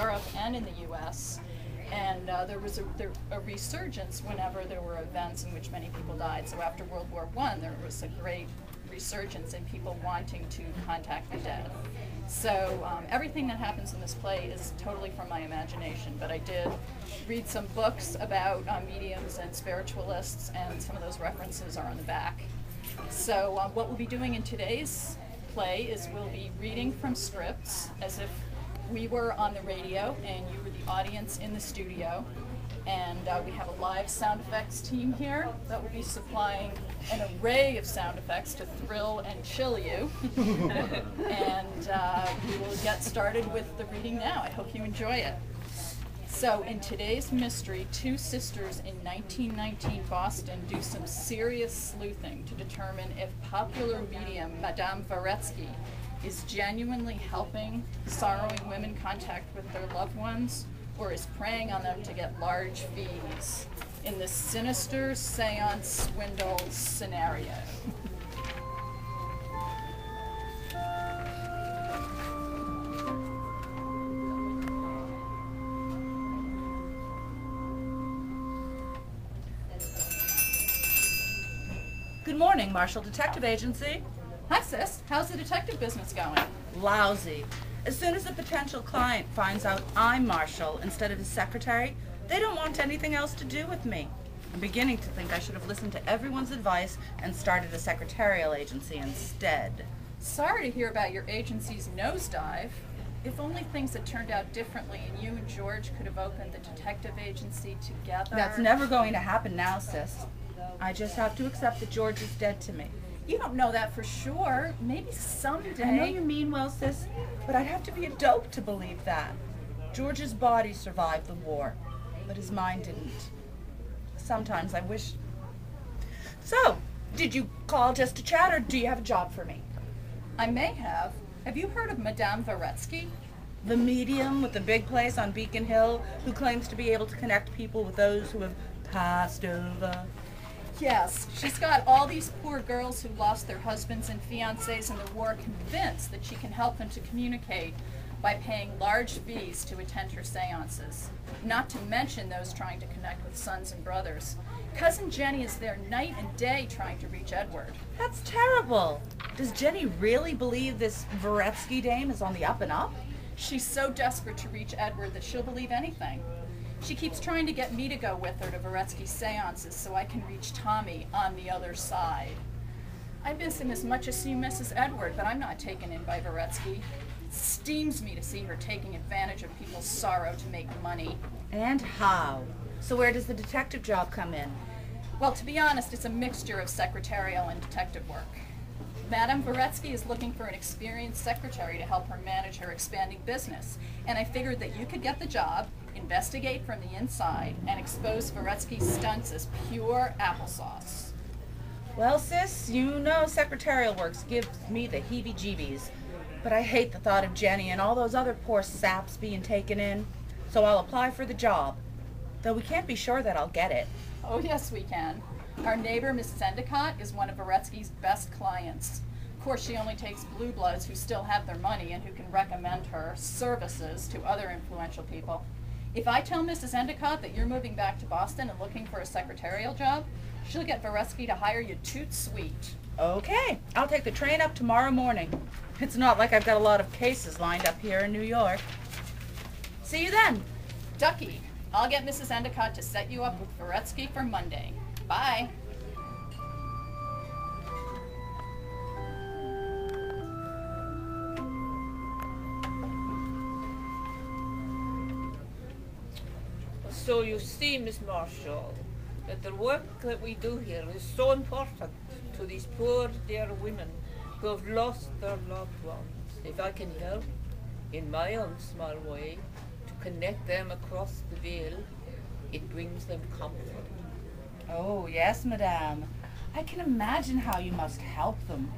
Europe and in the US. And there was a resurgence whenever there were events in which many people died. So after World War I, there was a great resurgence in people wanting to contact the dead. So everything that happens in this play is totally from my imagination, but I did read some books about mediums and spiritualists, and some of those references are on the back. So what we'll be doing in today's play is we'll be reading from scripts as if we were on the radio and you were the audience in the studio. And we have a live sound effects team here that will be supplying an array of sound effects to thrill and chill you. And we will get started with the reading now. I hope you enjoy it. So in today's mystery, two sisters in 1919 Boston do some serious sleuthing to determine if popular medium Madame Veretsky is genuinely helping sorrowing women contact with their loved ones, or is preying on them to get large fees in this sinister seance swindle scenario. Good morning, Marshall Detective Agency. Hi, sis. How's the detective business going? Lousy. As soon as a potential client finds out I'm Marshall instead of his secretary, they don't want anything else to do with me. I'm beginning to think I should have listened to everyone's advice and started a secretarial agency instead. Sorry to hear about your agency's nosedive. If only things had turned out differently and you and George could have opened the detective agency together. That's never going to happen now, sis. I just have to accept that George is dead to me. You don't know that for sure. Maybe someday. I know you mean well, sis, but I'd have to be a dope to believe that. George's body survived the war, but his mind didn't. Sometimes I wish... So, did you call just to chat, or do you have a job for me? I may have. Have you heard of Madame Veretsky? The medium with the big place on Beacon Hill who claims to be able to connect people with those who have passed over? Yes, she's got all these poor girls who lost their husbands and fiancés in the war convinced that she can help them to communicate by paying large fees to attend her seances. Not to mention those trying to connect with sons and brothers. Cousin Jenny is there night and day trying to reach Edward. That's terrible. Does Jenny really believe this Veretsky dame is on the up and up? She's so desperate to reach Edward that she'll believe anything. She keeps trying to get me to go with her to Veretsky's seances so I can reach Tommy on the other side. I miss him as much as she misses Edward, but I'm not taken in by Veretsky. It steams me to see her taking advantage of people's sorrow to make money. And how? So where does the detective job come in? Well, to be honest, it's a mixture of secretarial and detective work. Madame Veretsky is looking for an experienced secretary to help her manage her expanding business, and I figured that you could get the job, investigate from the inside, and expose Veretsky's stunts as pure applesauce. Well, sis, you know secretarial work gives me the heebie-jeebies. But I hate the thought of Jenny and all those other poor saps being taken in. So I'll apply for the job. Though we can't be sure that I'll get it. Oh, yes, we can. Our neighbor, Mrs. Endicott, is one of Veretsky's best clients. Of course, she only takes blue bloods who still have their money and who can recommend her services to other influential people. If I tell Mrs. Endicott that you're moving back to Boston and looking for a secretarial job, she'll get Veretsky to hire you toot sweet. Okay, I'll take the train up tomorrow morning. It's not like I've got a lot of cases lined up here in New York. See you then. Ducky, I'll get Mrs. Endicott to set you up with Veretsky for Monday. Bye. So you see, Miss Marshall, that the work that we do here is so important to these poor dear women who have lost their loved ones. If I can help, in my own small way, to connect them across the veil, it brings them comfort. Oh, yes, Madame. I can imagine how you must help them.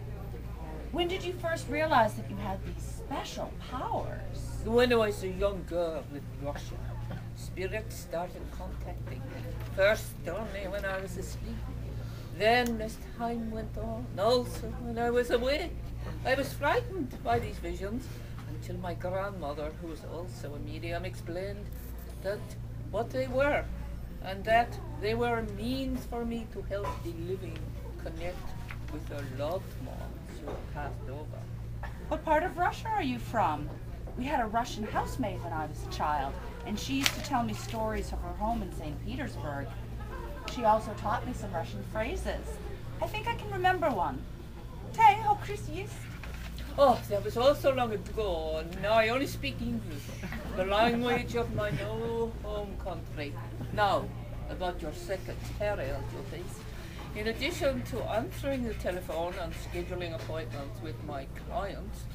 When did you first realize that you had these special powers? When I was a young girl in Russia, spirits started contacting me. First only when I was asleep. Then as time went on, also when I was awake. I was frightened by these visions, until my grandmother, who was also a medium, explained that what they were, and that they were a means for me to help the living connect with their loved ones who had passed over. What part of Russia are you from? We had a Russian housemaid when I was a child, and she used to tell me stories of her home in St. Petersburg. She also taught me some Russian phrases. I think I can remember one. Hey, how Chris есть? Oh, that was all so long ago. Now I only speak English, the language of my new home country. Now, about your secretarial duties. In addition to answering the telephone and scheduling appointments with my clients,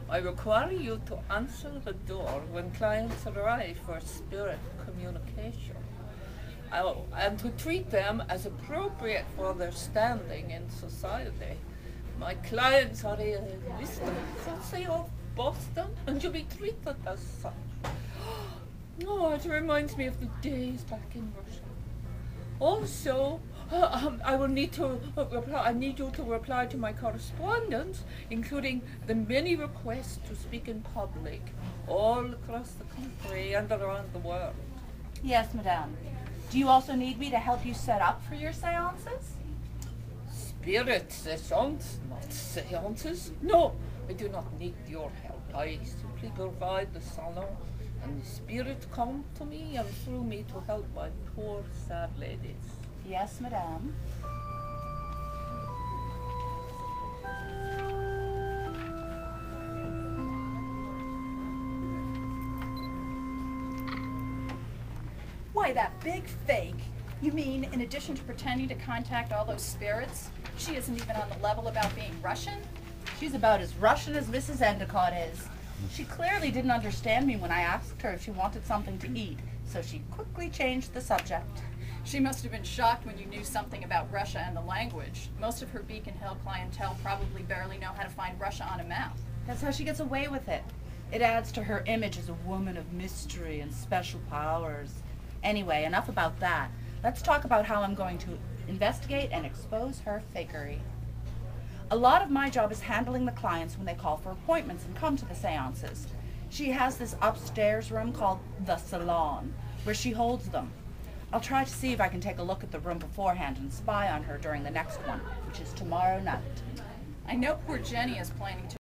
I require you to answer the door when clients arrive for spirit communication. And to treat them as appropriate for their standing in society. My clients are a aristocracy of Boston, and you'll be treated as such. Oh, it reminds me of the days back in Russia. Also, I will need to reply. I need you to reply to my correspondence, including the many requests to speak in public, all across the country and around the world. Yes, madame. Do you also need me to help you set up for your seances? Spirit sessions, not seances. No, I do not need your help. I simply provide the salon, and the spirit come to me and through me to help my poor sad ladies. Yes, madame. Why, that big fake? You mean, in addition to pretending to contact all those spirits, she isn't even on the level about being Russian? She's about as Russian as Mrs. Endicott is. She clearly didn't understand me when I asked her if she wanted something to eat, so she quickly changed the subject. She must have been shocked when you knew something about Russia and the language. Most of her Beacon Hill clientele probably barely know how to find Russia on a map. That's how she gets away with it. It adds to her image as a woman of mystery and special powers. Anyway, enough about that. Let's talk about how I'm going to investigate and expose her fakery. A lot of my job is handling the clients when they call for appointments and come to the seances. She has this upstairs room called the salon, where she holds them. I'll try to see if I can take a look at the room beforehand and spy on her during the next one, which is tomorrow night. I know poor Jenny is planning to